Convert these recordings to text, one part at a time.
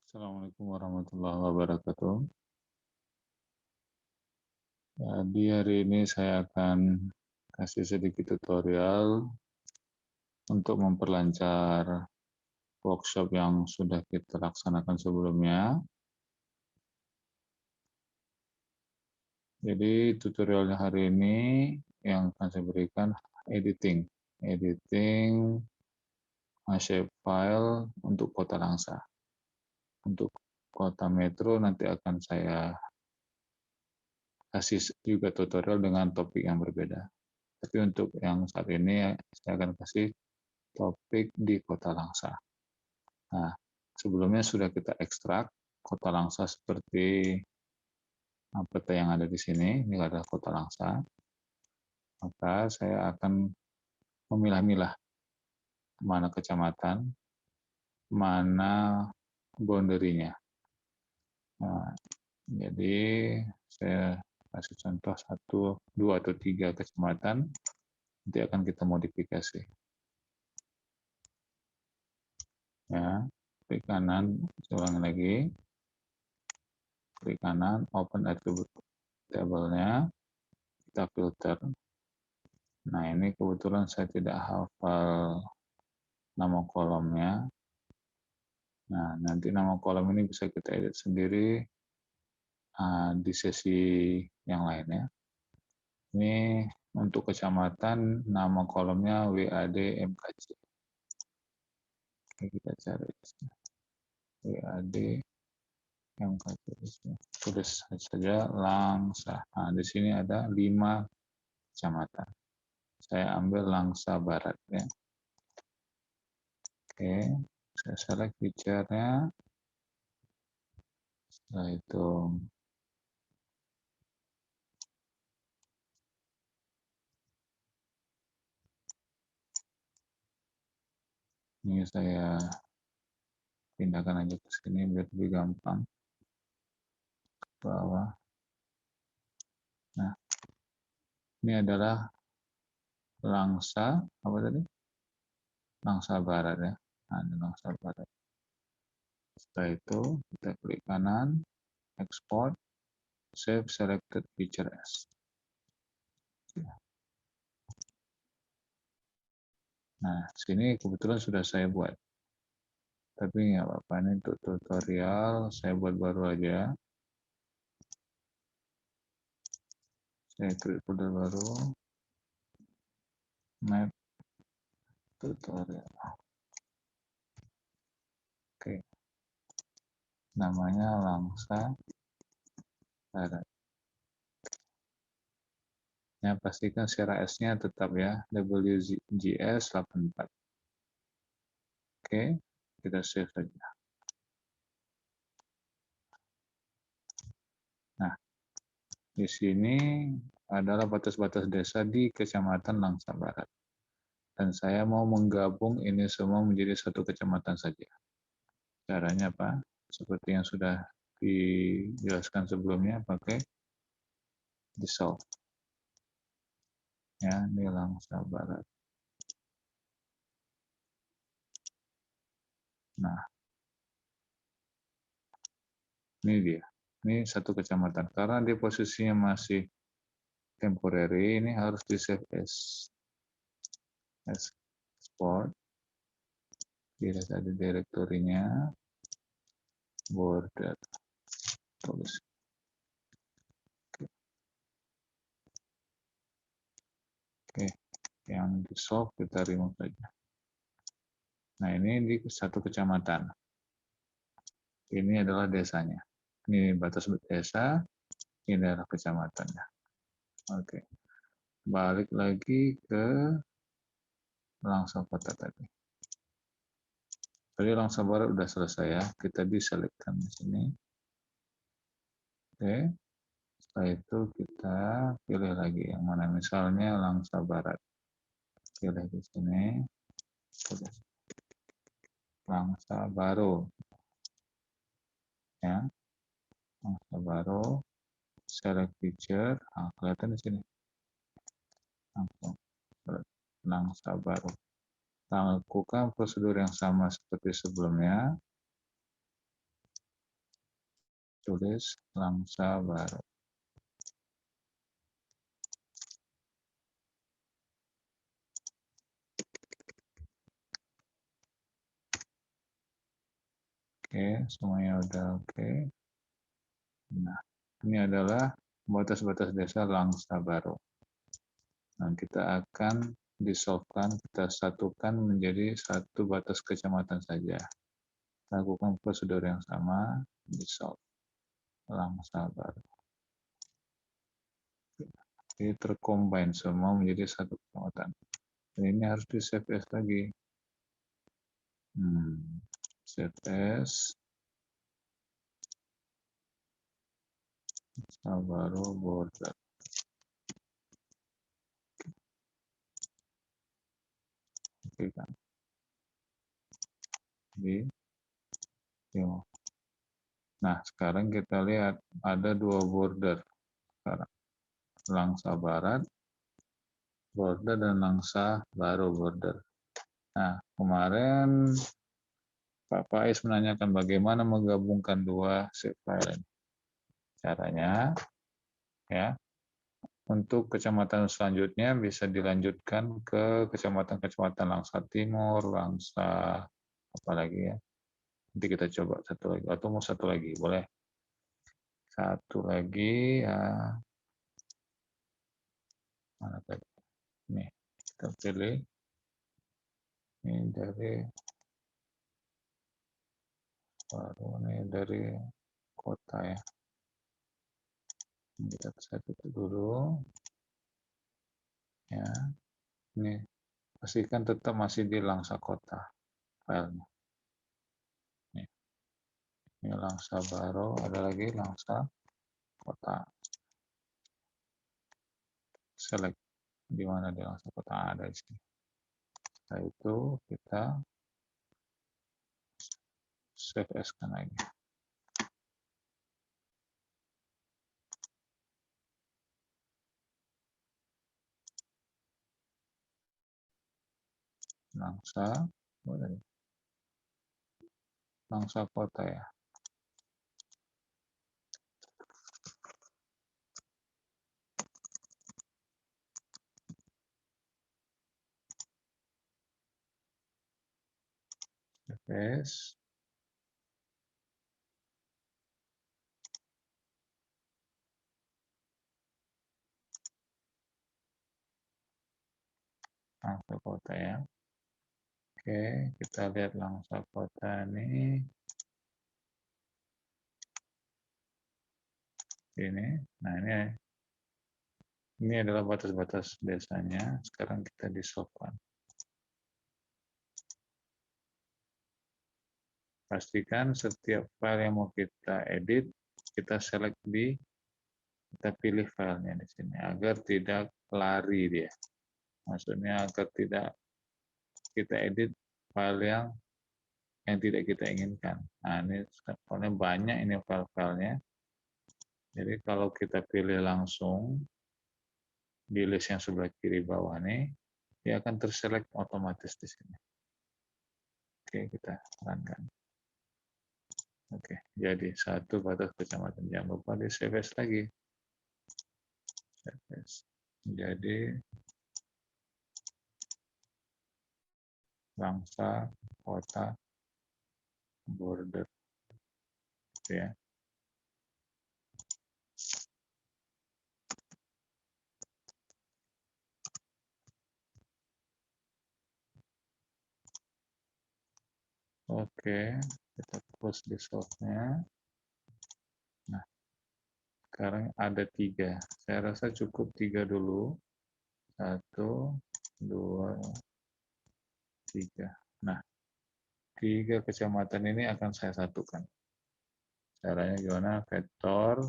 Assalamualaikum warahmatullahi wabarakatuh. Jadi hari ini saya akan kasih sedikit tutorial untuk memperlancar workshop yang sudah kita laksanakan sebelumnya. Jadi tutorialnya hari ini yang akan saya berikan editing shape file untuk kota Langsa. Untuk kota Metro nanti akan saya kasih juga tutorial dengan topik yang berbeda. Tapi untuk yang saat ini saya akan kasih topik di kota Langsa. Nah, sebelumnya sudah kita ekstrak kota Langsa seperti peta yang ada di sini. Ini adalah kota Langsa. Maka saya akan memilah-milah mana kecamatan, mana boundary-nya. Nah, jadi saya kasih contoh 1, 2, atau 3 kecamatan. Nanti akan kita modifikasi. Ya, klik kanan, ulangi lagi. Klik kanan, open attribute table-nya, kita filter. Nah, ini kebetulan saya tidak hafal nama kolomnya. Nah, nanti nama kolom ini bisa kita edit sendiri di sesi yang lainnya. Ini untuk kecamatan, nama kolomnya WAD MKC. Oke, kita cari WAD MKC. Tulis saja Langsa. Nah, di sini ada 5 kecamatan. Saya ambil Langsa Barat ya. Oke, saya select feature-nya. Setelah itu ini saya pindahkan aja ke sini biar lebih gampang. Ke bawah. Nah, ini adalah Langsa, apa tadi? Langsa Barat ya. Nah, ini Langsa Barat. Setelah itu kita klik kanan, export, save selected feature as. Nah, sini kebetulan sudah saya buat. Tapi nggak apa-apa, ini untuk tutorial saya buat baru aja. Saya klik folder baru, map tutorial. Oke, namanya Langsa Barat. Ya, pastikan CRS-nya tetap ya, WGS 84. Oke, kita save saja. Nah, di sini adalah batas-batas desa di Kecamatan Langsa Barat. Dan saya mau menggabung ini semua menjadi satu kecamatan saja. Caranya apa? Seperti yang sudah dijelaskan sebelumnya, pakai dissolve. Ya, ini Langsa Barat. Nah, ini dia. Ini satu kecamatan. Karena dia posisinya masih temporary, ini harus di save as export. Dilihat ada direktorinya, border, tulis. Oke, yang di solve kita remove saja. Nah, ini di satu kecamatan. Ini adalah desanya. Ini batas desa, ini adalah kecamatannya. Oke, balik lagi ke Langsa Kota tadi. Tadi Langsa Barat udah selesai ya, kita diselekkan di sini. Oke, setelah itu kita pilih lagi yang mana, misalnya Langsa Barat. Pilih di sini. Langsa Baru. Ya, Langsa Baru. Select feature, nah, kelihatan di sini. Langsung Langsa Baru. Lakukan prosedur yang sama seperti sebelumnya. tulis Langsa Baru. Oke, semuanya udah oke. Nah, ini adalah batas-batas desa Langsa Baru. Nah, kita akan disolvekan, kita satukan menjadi satu batas kecamatan saja. Lakukan prosedur yang sama, disolve Langsa Baru. Jadi tercombine semua menjadi satu kecamatan. Dan ini harus di save as lagi. Save as Langsa Baru border. Oke kan? Nah, sekarang kita lihat ada dua border sekarang. Langsa Barat border dan Langsa Baru border. Nah, kemarin Pak Faiz menanyakan bagaimana menggabungkan dua shape file ini. Caranya, ya, untuk kecamatan selanjutnya bisa dilanjutkan ke kecamatan-kecamatan Langsa Timur, Langsa apa lagi ya. Nanti kita coba satu lagi, atau mau satu lagi, boleh. Satu lagi, ya. Mana tadi? Nih, kita pilih. Ini dari kota ya. Kita satu dulu. Ya, ini pastikan tetap masih di Langsa Kota filenya. Ini Langsa Baru, ada lagi Langsa Kota. Select di mana di Langsa Kota, ada di sini. Setelah itu kita save as kan lagi. Langsa, Langsa Kota ya. Save as. Langsa Kota ya. Oke, kita lihat Langsa Kota ini. Nah ini adalah batas-batas desanya. Sekarang kita disopkan. Pastikan setiap file yang mau kita edit, kita select kita pilih filenya di sini agar tidak lari dia. Maksudnya agar tidak kita edit file yang tidak kita inginkan. Nah ini soalnya banyak ini file-filenya. Jadi kalau kita pilih langsung di list yang sebelah kiri bawah nih, dia akan terselect otomatis di sini. Oke, kita runkan. Oke, jadi satu batas kecamatan. Jangan lupa di save as lagi. Save as. Jadi Langsa Kota border ya. Oke, kita close di softnya. Nah, sekarang ada 3. Saya rasa cukup 3 dulu. 1, 2, 3. Nah, 3 kecamatan ini akan saya satukan. Caranya gimana? Vektor,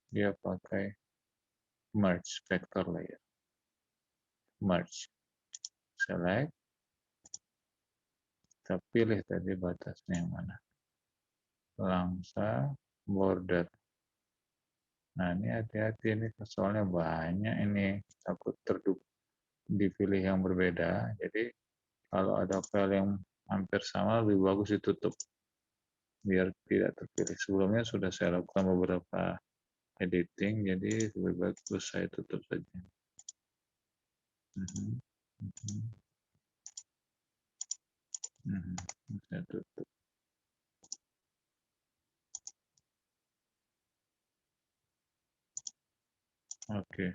dia pakai merge, vector layer. Merge. Select. Kita pilih tadi batasnya yang mana. Langsa border. Nah ini hati-hati ini soalnya banyak ini takut dipilih yang berbeda. Jadi kalau ada file yang hampir sama lebih bagus ditutup. biar tidak terpilih. Sebelumnya sudah saya lakukan beberapa editing, jadi lebih bagus saya tutup saja. Mhm, mhm, mhm. Saya tutup. Oke,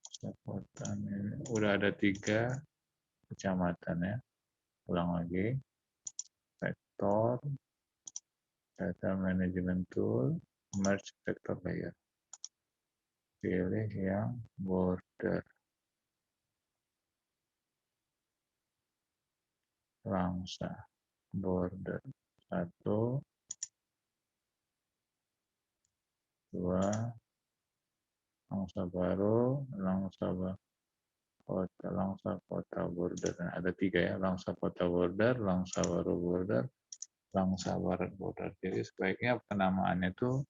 kecamatan ini udah ada 3 kecamatan ya. Ulang lagi, vektor, data management tool, merge vector layer. Pilih yang border, langsa, border. 1, 2, langsa baru, langsa kota border. Nah, ada 3 ya, langsa kota border, langsa baru border, langsa barat border. Jadi sebaiknya penamaannya itu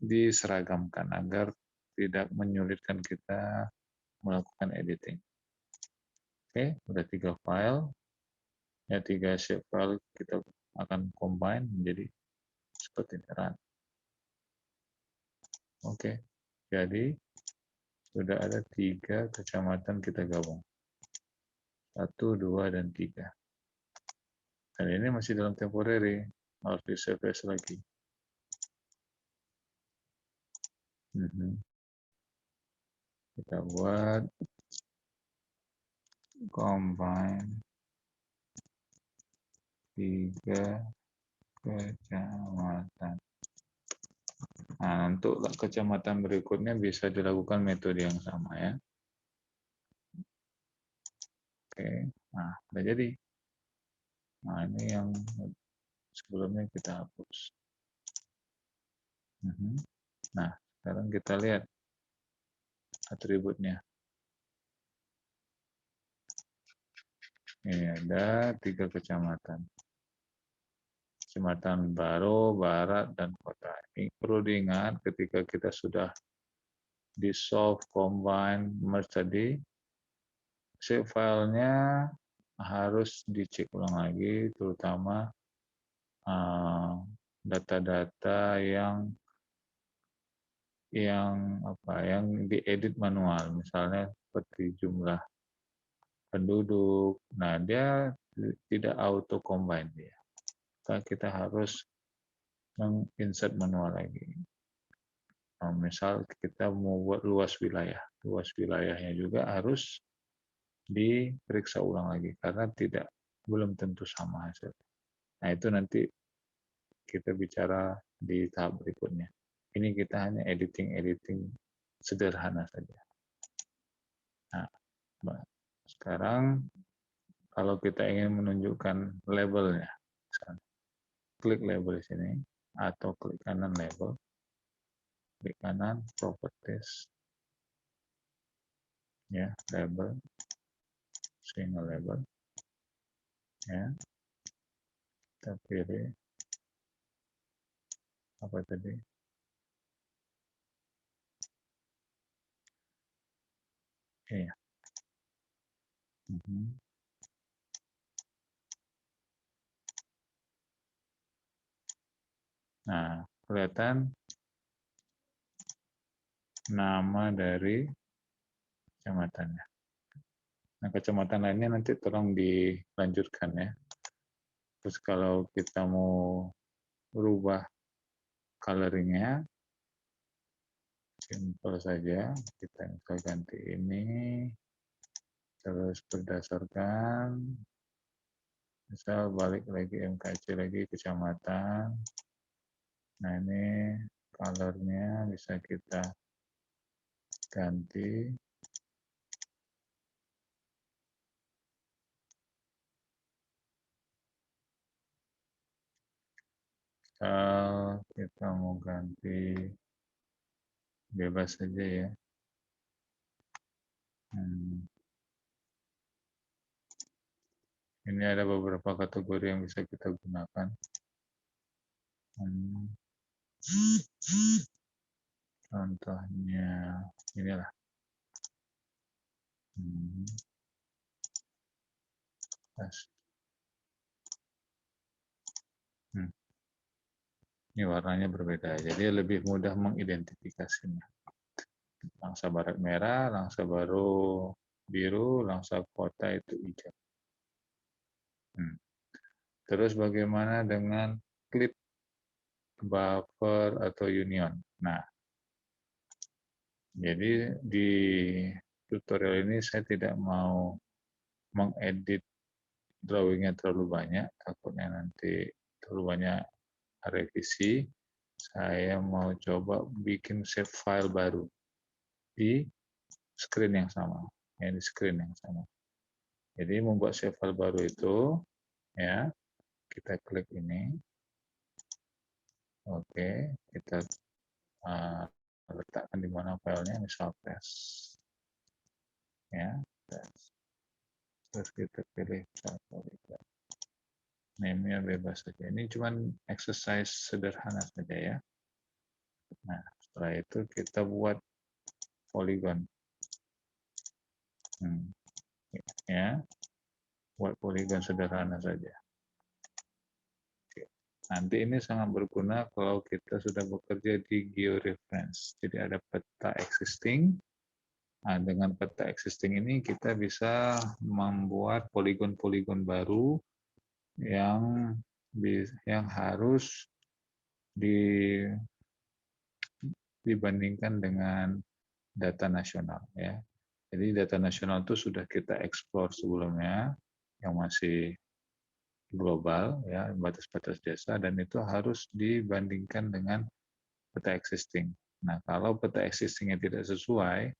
diseragamkan agar tidak menyulitkan kita melakukan editing. Oke, udah 3 file. Ya, 3 shape file kita akan combine menjadi seperti ini. Oke, jadi sudah ada 3 kecamatan kita gabung. 1, 2, dan 3. Dan ini masih dalam temporary, harus di save as lagi. Kita buat combine 3 kecamatan. Nah, untuk kecamatan berikutnya bisa dilakukan metode yang sama ya. Oke, nah udah jadi. Nah ini yang sebelumnya kita hapus. Nah sekarang kita lihat atributnya. Ini ada 3 kecamatan. Kecamatan Baru, Barat, dan Kota. Ini perlu diingat ketika kita sudah dissolve, combine, merge tadi, save filenya harus dicek ulang lagi, terutama data-data yang diedit manual, misalnya seperti jumlah penduduk. Nah, dia tidak auto combine dia. Kita harus menginsert manual lagi. Nah, misal kita mau buat luas wilayahnya juga harus diperiksa ulang lagi karena belum tentu sama hasil. Nah, itu nanti kita bicara di tahap berikutnya. Ini kita hanya editing sederhana saja. Nah, sekarang kalau kita ingin menunjukkan labelnya, misalnya, klik label di sini atau klik kanan label, klik kanan properties, ya label, single label, ya kita pilih apa tadi? Iya. Nah, kelihatan nama dari kecamatannya. Nah, kecamatan lainnya nanti tolong dilanjutkan ya. Terus kalau kita mau berubah coloringnya, simple saja. Kita ganti ini, terus berdasarkan, misal balik lagi MKC lagi kecamatan. Nah ini colornya bisa kita ganti. Misal kita mau ganti bebas saja ya. Ini ada beberapa kategori yang bisa kita gunakan. Contohnya inilah. Ini warnanya berbeda, jadi lebih mudah mengidentifikasinya. Langsa barat merah, langsa baru biru, langsa kota itu hijau. Terus bagaimana dengan clip, buffer, atau union? Nah, jadi di tutorial ini saya tidak mau mengedit drawingnya terlalu banyak, takutnya nanti terlalu banyak revisi. Saya mau coba bikin save file baru di screen yang sama, di screen yang sama. Jadi membuat save file baru itu, ya kita klik ini, oke, kita letakkan di mana filenya, misal test, ya, test. Terus kita pilih name-nya bebas saja. Ini cuma exercise sederhana saja ya. Nah, setelah itu kita buat polygon. Ya, buat polygon sederhana saja. Nanti ini sangat berguna kalau kita sudah bekerja di georeference. Jadi ada peta existing. Nah, dengan peta existing ini kita bisa membuat poligon-poligon baru yang harus dibandingkan dengan data nasional ya. Jadi data nasional itu sudah kita eksplor sebelumnya yang masih global ya, batas-batas desa, dan itu harus dibandingkan dengan peta existing. Nah, kalau peta existingnya tidak sesuai,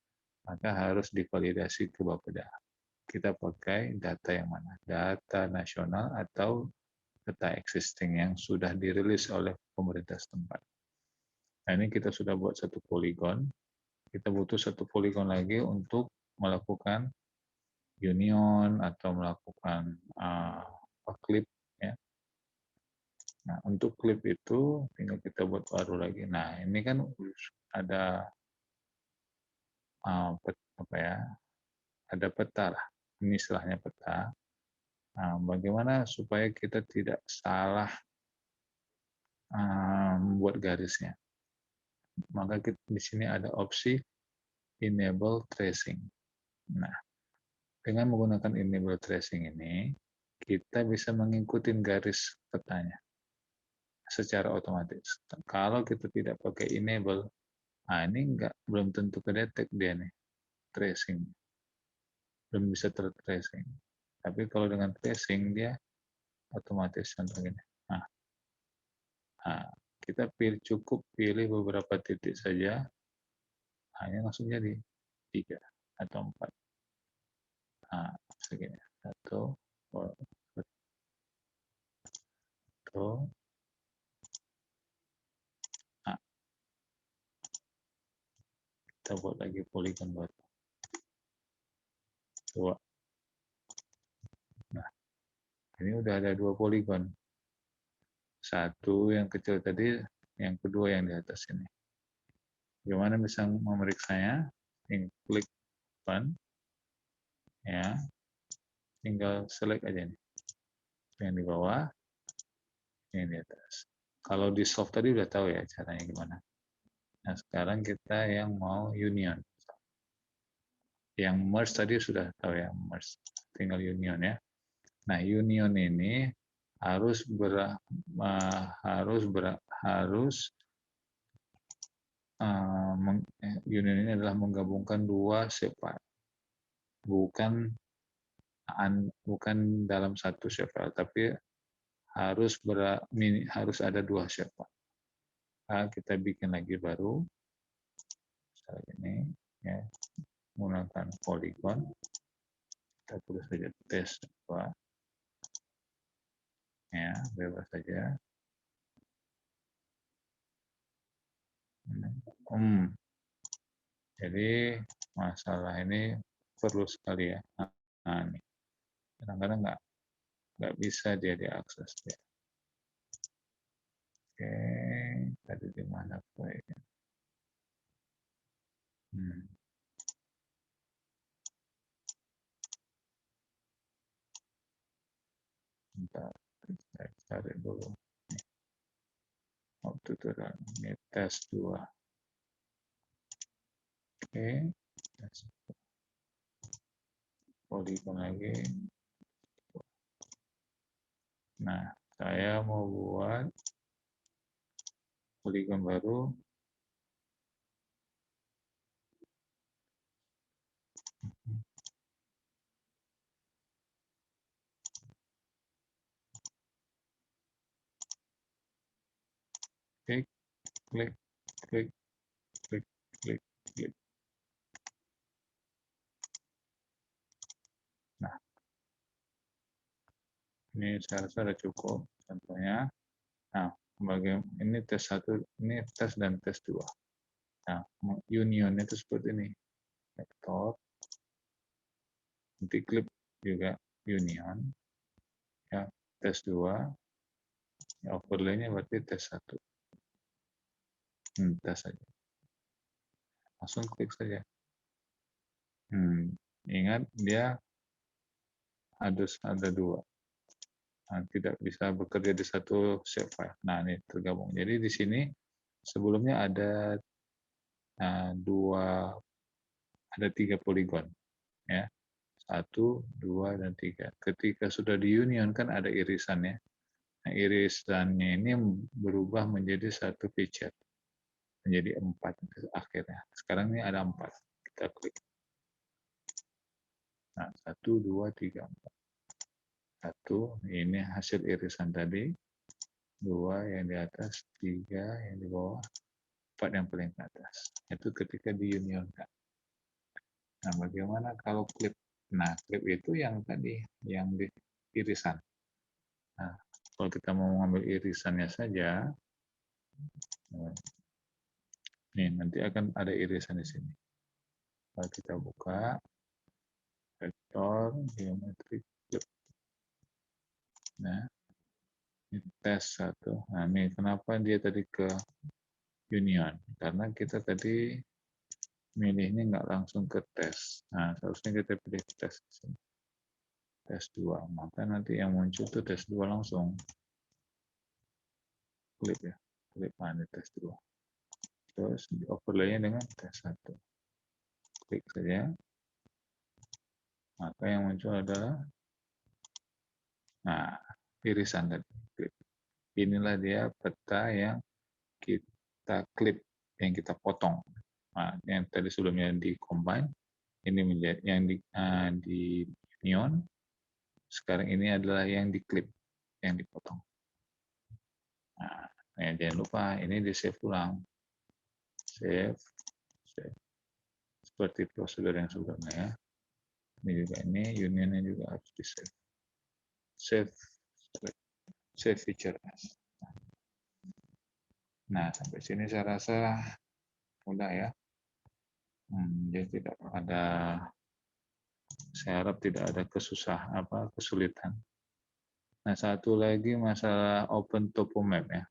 maka harus divalidasi ke Bapeda. Kita pakai data yang mana? Data nasional atau peta existing yang sudah dirilis oleh pemerintah setempat. Nah, ini kita sudah buat satu poligon. Kita butuh satu poligon lagi untuk melakukan union atau melakukan clip ya. Nah, untuk clip itu tinggal kita buat baru lagi. Nah, ini kan ada apa ya? Ada peta lah. Ini istilahnya peta. Nah, bagaimana supaya kita tidak salah membuat garisnya? Maka di sini ada opsi enable tracing. Nah, dengan menggunakan enable tracing ini, kita bisa mengikuti garis petanya secara otomatis. Kalau kita tidak pakai enable, ini belum tentu kedetek dia nih, tracing. Belum bisa tertracing. Tapi kalau dengan tracing, dia otomatis contoh ini. Nah, kita cukup pilih beberapa titik saja, hanya langsung jadi 3 atau 4. Nah, segini. 1, 1, nah, kita buat lagi poligon baru. 2. Nah, ini udah ada 2 poligon. 1 yang kecil tadi, yang kedua yang di atas ini. Bagaimana bisa memeriksanya? Klik open, ya, tinggal select aja nih. Yang di bawah, yang di atas. Kalau di soft tadi udah tahu ya caranya gimana. Nah, sekarang kita yang mau union. Yang merge tadi sudah tahu ya, merge. Tinggal union ya. Nah, union ini union ini adalah menggabungkan 2 shapefile. Bukan dalam satu shapefile, tapi harus ada 2 shapefile. Nah, kita bikin lagi baru. Misalnya ini ya, menggunakan polygon. Kita tulis saja test 2. Ya, bebas saja. Jadi masalah ini perlu sekali ya. Nah, ini kadang-kadang nggak bisa dia diakses ya. Oke, tadi di mana proyeknya? Bentar, saya cari dulu. tutorial. Ini tes 2. Oke, tes poligon lagi. Nah, saya mau buat poligon baru. Klik, klik, klik, klik, klik, klik. Nah, ini saya rasa sudah cukup contohnya. Nah, ini tes 1, ini tes dan tes 2. Nah, union itu seperti ini. Vektor, nanti klip juga union. Ya, tes 2. Ya, overlay-nya berarti tes 1. Tes saja. Langsung klik saja. Ingat dia ada 2. Nah, tidak bisa bekerja di satu save file. Nah, ini tergabung. Jadi di sini sebelumnya ada 3 poligon, ya. 1, 2, dan 3. Ketika sudah di union kan ada irisannya. Nah, irisannya ini berubah menjadi satu feature, menjadi 4 akhirnya. Sekarang ini ada 4. Kita klik. Nah, 1, 2, 3, 4. 1, ini hasil irisan tadi. 2 yang di atas, 3 yang di bawah, 4 yang paling ke atas. Itu ketika di unionkan. Nah, bagaimana kalau klip? Nah, klip itu yang tadi, yang di irisan. Nah, kalau kita mau mengambil irisannya saja, nih nanti akan ada irisan di sini. Kalau kita buka, vektor, geometrik, klip. Nah, ini tes 1. Nah, ini kenapa dia tadi ke union? Karena kita tadi milihnya nggak langsung ke tes. Nah, seharusnya kita pilih tes di sini. Tes 2. Maka nanti yang muncul itu tes 2 langsung. Klik ya. Klik mana tes 2. Terus di overlay-nya dengan tes 1. Klik saja. Maka yang muncul adalah irisan tadi. Klik. Inilah dia peta yang kita klip, yang kita potong. Nah, yang tadi sebelumnya di combine, ini menjadi yang di union. Sekarang ini adalah yang diklip, yang dipotong. Nah, jangan lupa ini di save ulang. Save. Seperti prosedur yang sebelumnya ya. Ini juga unionnya juga harus di save. Save feature as. Nah, sampai sini saya rasa mudah ya. Jadi tidak ada, saya harap tidak ada kesulitan. Nah, satu lagi masalah Open Topo Map ya,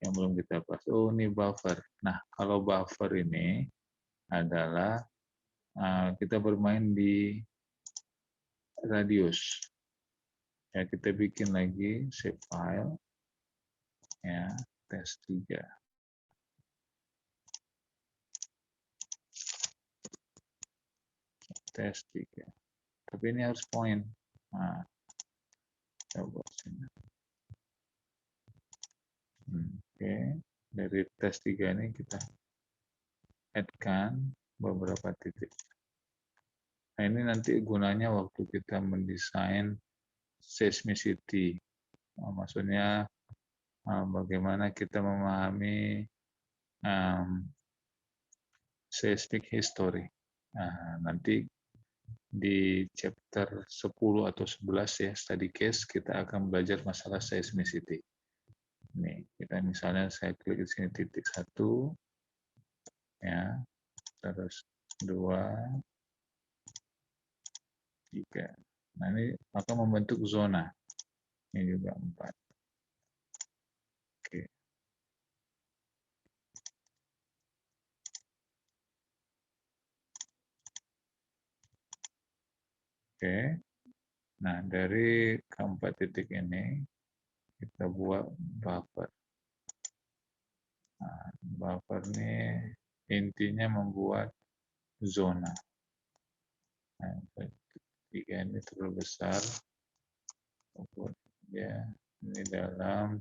yang belum kita bahas. Oh, ini buffer. Nah, kalau buffer ini adalah kita bermain di radius. Ya, kita bikin lagi save file. Ya, tes 3. Tes 3. Tapi ini harus point. Nah, coba sini. Oke, dari tes 3 ini kita add-kan beberapa titik. Nah, ini nanti gunanya waktu kita mendesain seismicity. Maksudnya bagaimana kita memahami seismic history. Nah, nanti di chapter 10 atau 11 ya, study case, kita akan belajar masalah seismicity. Nih, kita misalnya saya klik di sini titik 1, ya, terus 2, 3. Nah, ini maka membentuk zona. Ini juga 4. Oke. Oke. Nah, dari keempat titik ini kita buat buffer. Nah, buffer ini intinya membuat zona. Nah, tiga ini terlalu besar. Ya, ini dalam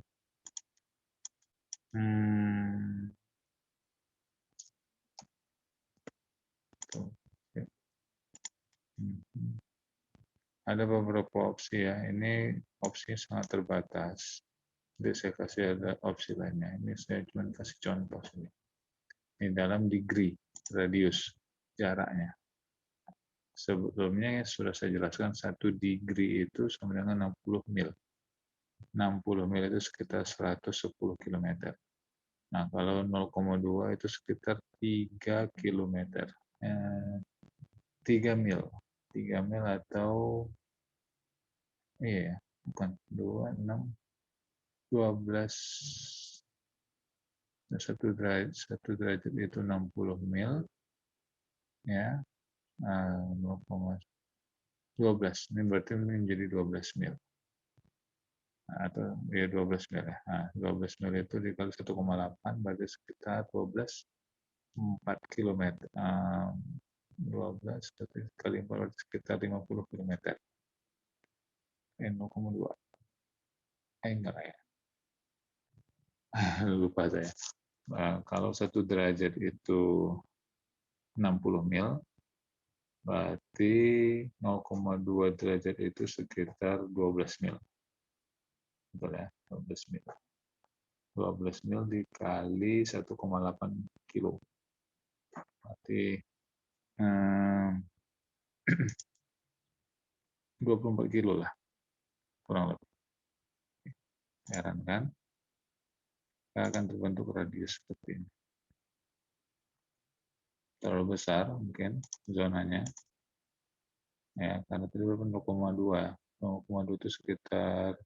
tuh, ya. Ada beberapa opsi ya. Ini opsi sangat terbatas. Jadi saya kasih ada opsi lainnya. Ini saya cuma kasih contoh sini. Ini dalam degree, radius, jaraknya. Sebelumnya sudah saya jelaskan 1 degree itu sama dengan 60 mil. 60 mil itu sekitar 110 km. Nah, kalau 0,2 itu sekitar 3 km. 3 mil. 3 mil atau iya, bukan 2, 6, 12, satu derajat itu 60 mil, ya, 0,12, ini berarti menjadi 12 mil, atau ya 12 mil ya. Nah, 12 mil itu dikali 1,8 berarti sekitar 4 km. 12 kali 4 berarti sekitar 50 km. 0,2. Enggak ya. Lupa saya. Kalau 1 derajat itu 60 mil, berarti 0,2 derajat itu sekitar 12 mil. Betul ya, 12 mil. 12 mil dikali 1,8 kilo. Berarti 24 kilo lah, kurang lebih. Heran kan? Akan terbentuk radius seperti ini. Terlalu besar mungkin zonanya. Ya, karena tadi berapa 0,2. 0,2 itu sekitar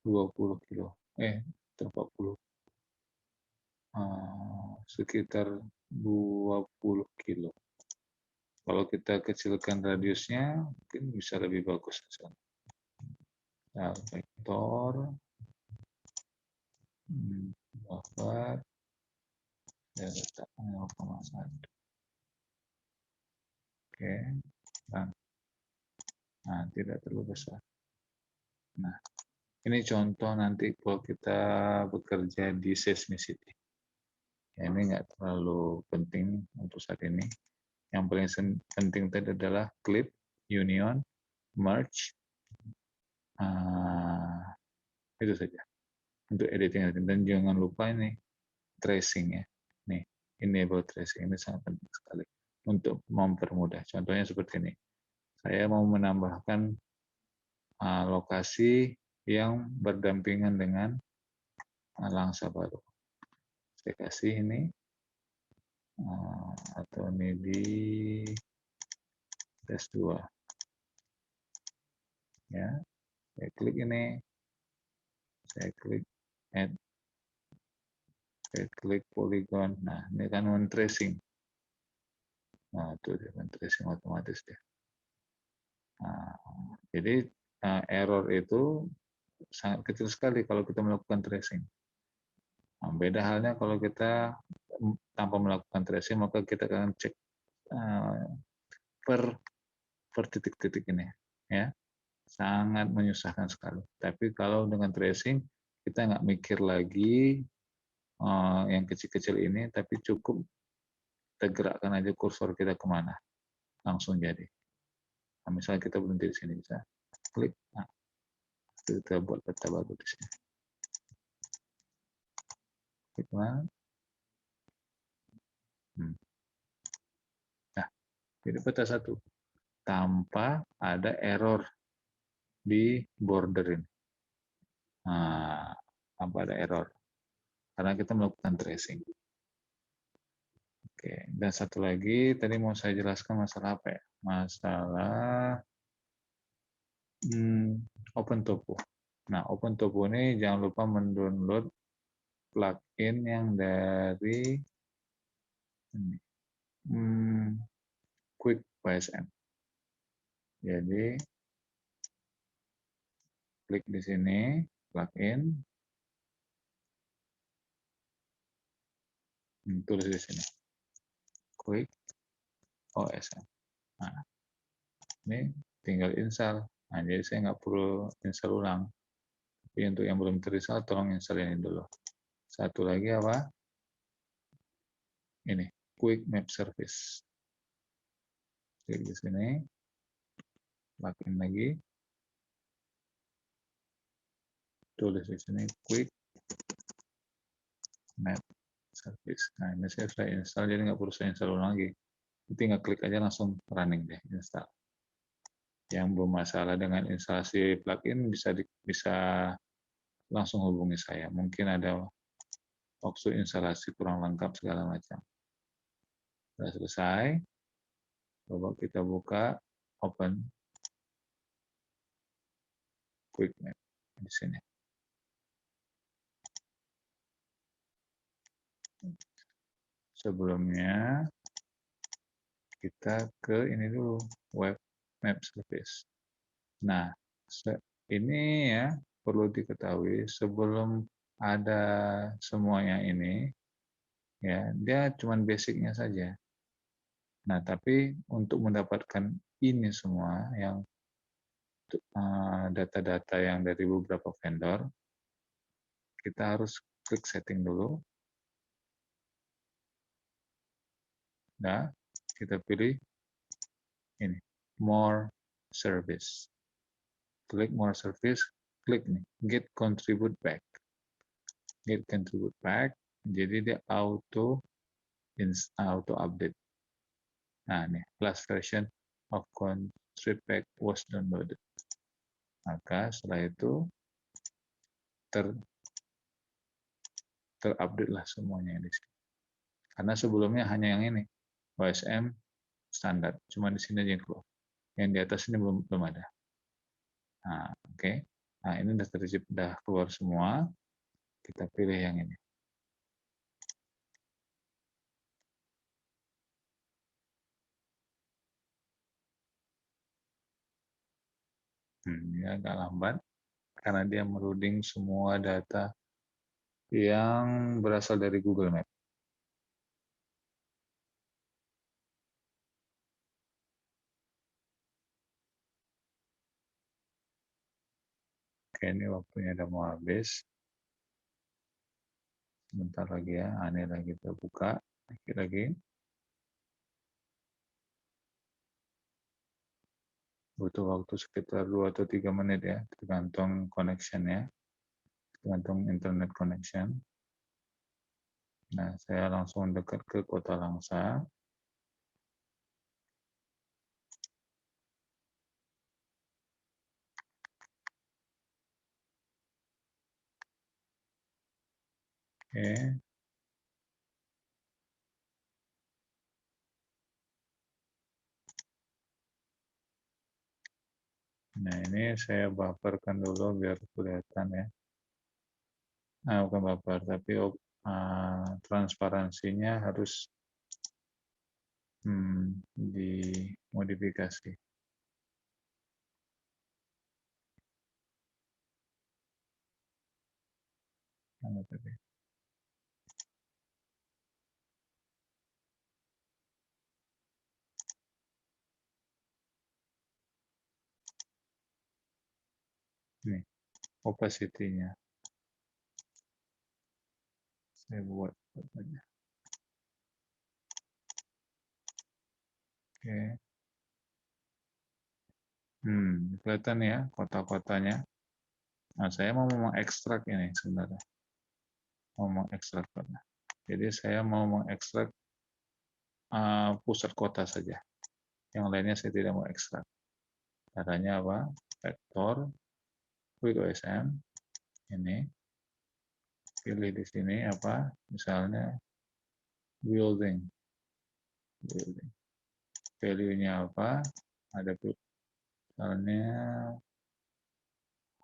20 kilo. 40. Sekitar 20 kilo. Kalau kita kecilkan radiusnya, mungkin bisa lebih bagus. Nah, vektor buffer dan letak 0,1. Oke, nah tidak terlalu besar. Nah, ini contoh nanti kalau kita bekerja di seismicity. Ya, ini nggak terlalu penting untuk saat ini. Yang paling penting tadi adalah clip, union, merge, itu saja untuk editing. Dan jangan lupa ini tracing ya. Nih, enable tracing ini sangat penting sekali untuk mempermudah. Contohnya seperti ini. Saya mau menambahkan lokasi yang berdampingan dengan langsa baru. Saya kasih ini atau ini di tes 2. Ya, saya klik ini, saya klik add, saya klik polygon. Nah, ini kan one tracing. Nah, itu dia one tracing otomatis dia. Nah, jadi error itu sangat kecil sekali kalau kita melakukan tracing. Nah, beda halnya kalau kita tanpa melakukan tracing, maka kita akan cek per titik-titik ini, ya, sangat menyusahkan sekali. Tapi kalau dengan tracing, kita nggak mikir lagi yang kecil-kecil ini, tapi cukup kita gerakkan aja kursor kita kemana, langsung jadi. Nah, misalnya kita berhenti di sini, bisa klik, nah, kita buat peta baru di sini. Klik mana? Nah, jadi peta 1 tanpa ada error di border ini. Nah, tanpa ada error karena kita melakukan tracing. Oke, dan satu lagi tadi mau saya jelaskan masalah apa ya? Masalah OpenTopo. Nah, OpenTopo ini jangan lupa mendownload plugin yang dari ini, Quick PSM. Jadi klik di sini plugin, Tulis di sini. Quick OSM. Nah, ini tinggal install. Nah, jadi saya nggak perlu install ulang. Tapi untuk yang belum terinstall, tolong install ini dulu. Satu lagi apa? Ini, Quick Map Service. Klik di sini, login lagi, tulis di sini Quick Map Service. Nah, ini saya sudah install, jadi nggak perlu saya install ulang lagi. Tinggal klik aja langsung running deh, install. Yang bermasalah dengan instalasi plugin bisa langsung hubungi saya. Mungkin ada waktu instalasi kurang lengkap segala macam. Sudah selesai. Coba kita buka, open Quick Map di sini. Sebelumnya kita ke ini dulu, Web Map Service. Nah, ini ya perlu diketahui sebelum ada semuanya ini, ya dia cuma basicnya saja. Nah, tapi untuk mendapatkan ini semua yang data-data yang dari beberapa vendor, kita harus klik setting dulu. Nah, kita pilih ini, more service. Klik more service, klik nih, get contribute back. Get contribute back, jadi dia auto update. Nah, nih, last version of contribute back was downloaded. Maka setelah itu terupdate lah semuanya di sini. Karena sebelumnya hanya yang ini, OSM standar, cuma di sini aja yang keluar. Yang di atas ini belum ada. Nah, oke. Nah, ini udah keluar semua. Kita pilih yang ini. Ini agak lambat karena dia meruding semua data yang berasal dari Google Maps. Oke, ini waktunya udah mau habis. Sebentar lagi ya, ini lagi kita buka. Dikit lagi. Butuh waktu sekitar 2 atau 3 menit ya, tergantung connection-nya, tergantung internet connection. Nah, saya langsung dekat ke Kota Langsa. Oke. Nah, ini saya bufferkan dulu biar kelihatan ya. Nah, bukan buffer, tapi transparansinya harus dimodifikasi. Mana tadi? Ini, opacity-nya. Saya buat aja. Oke. Kelihatan ya kota-kotanya. Nah, saya mau mengekstrak ini sebenarnya. Mau mengekstrak kota. Jadi saya mau mengekstrak pusat kota saja. Yang lainnya saya tidak mau ekstrak. Caranya apa? Vektor, Quick OSM, ini. Pilih di sini apa? Misalnya building. Value-nya apa? Ada misalnya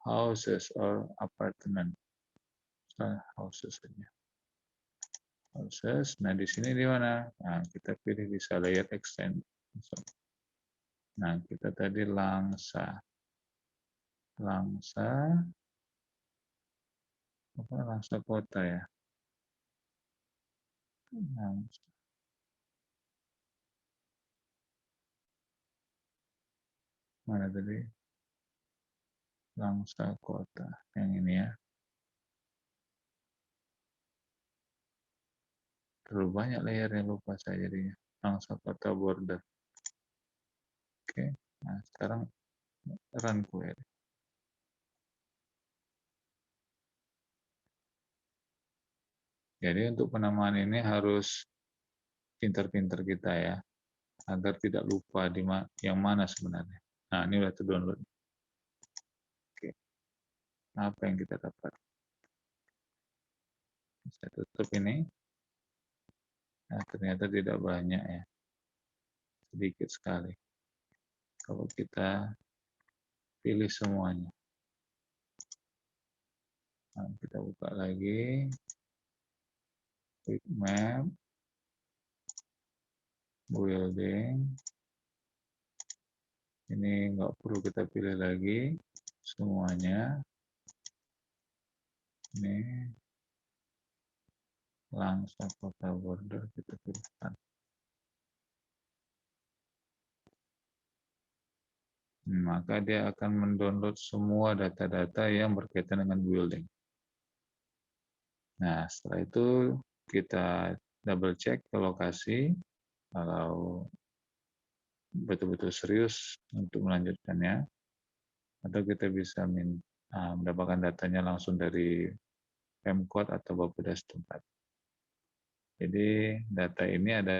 houses or apartment. Houses saja. Houses. Nah, di sini di mana? Nah, kita pilih bisa layer extend. Nah, kita tadi Langsa. Langsa apa? Langsa kota ya. Nah, mana tadi? Langsa kota. Yang ini ya. Terlalu banyak layer yang lupa saya jadinya. Langsa kota border. Oke. Nah, sekarang run query. Jadi untuk penamaan ini harus pintar-pintar kita ya, agar tidak lupa yang mana sebenarnya. Nah, ini udah terdownload. Oke. Apa yang kita dapat? Saya tutup ini. Nah, ternyata tidak banyak ya. Sedikit sekali. Kalau kita pilih semuanya. Nah, kita buka lagi. Quick map. Building. Ini nggak perlu kita pilih lagi. Semuanya. Ini langsung kota border kita pilihkan. Maka dia akan mendownload semua data-data yang berkaitan dengan building. Nah, setelah itu kita double check ke lokasi, kalau betul-betul serius untuk melanjutkannya, atau kita bisa mendapatkan datanya langsung dari Pemkot atau Bapeda setempat. Jadi data ini ada